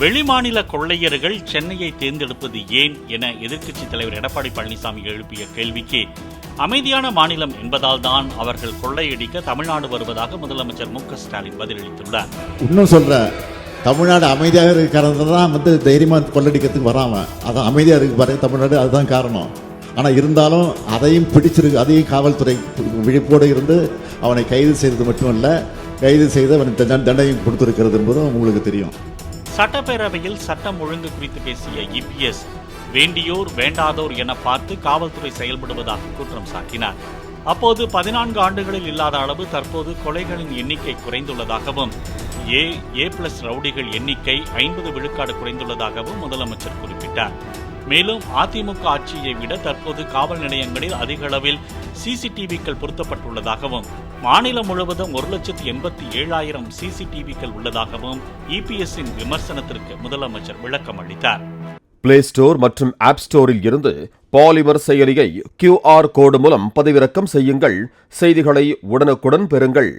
வெளிமாநில கொள்ளையர்கள் சென்னையை தேர்ந்தெடுப்பது ஏன் என எதிர்க்கட்சித் தலைவர் எடப்பாடி பழனிசாமி எழுப்பிய கேள்விக்கு அமைதியான மாநிலம் என்பதால் தான் அவர்கள் கொள்ளையடிக்க தமிழ்நாடு வருவதாக முதலமைச்சர் மு.க.ஸ்டாலின் பதிலளித்துள்ளார். இன்னும் சொல்ற தமிழ்நாடு அமைதியாக இருக்க காரணம் தான் தைரியமா கொள்ளடிக்கிறதுக்கு வராம அதான் அமைதியா இருக்கு பாருங்க தமிழ்நாடு, அதுதான் காரணம். ஆனால் இருந்தாலும் அதையும் பிடிச்சிருக்கு, அதையும் காவல்துறை விழிப்போடு இருந்து அவனை கைது செய்தது மட்டுமல்ல, கைது செய்து அவனுக்கு தண்டனை கொடுத்திருக்கிறது என்பதும் உங்களுக்கு தெரியும். சட்டப்பேரவையில் சட்டம் ஒழுங்கு குறித்து பேசிய இபிஎஸ் வேண்டியோர் வேண்டாதோர் என பார்த்து காவல்துறை செயல்படுவதாக குற்றம் சாட்டினார். அப்போது 14 ஆண்டுகளில் இல்லாத அளவு தற்போது கொலைகளின் எண்ணிக்கை குறைந்துள்ளதாகவும் ஏ பிளஸ் ரவுடிகள் எண்ணிக்கை 50 விழுக்காடு குறைந்துள்ளதாகவும் முதலமைச்சர் குறிப்பிட்டார். மேலும் அதிமுக ஆட்சியை விட தற்போது காவல் நிலையங்களில் அதிக அளவில் சிசிடிவிக்கள் பொருத்தப்பட்டுள்ளதாகவும் மாநிலம் முழுவதும் 1,87,000 சிசிடிவிக்கள் உள்ளதாகவும் இபிஎஸ்ஸின் விமர்சனத்திற்கு முதலமைச்சர் விளக்கம் அளித்தார். பிளே ஸ்டோர் மற்றும் ஆப் ஸ்டோரில் இருந்து பாலிமர் செயலியை QR கோடு மூலம் பதிவிறக்கம் செய்யுங்கள். செய்திகளை உடனுக்குடன் பெறுங்கள்.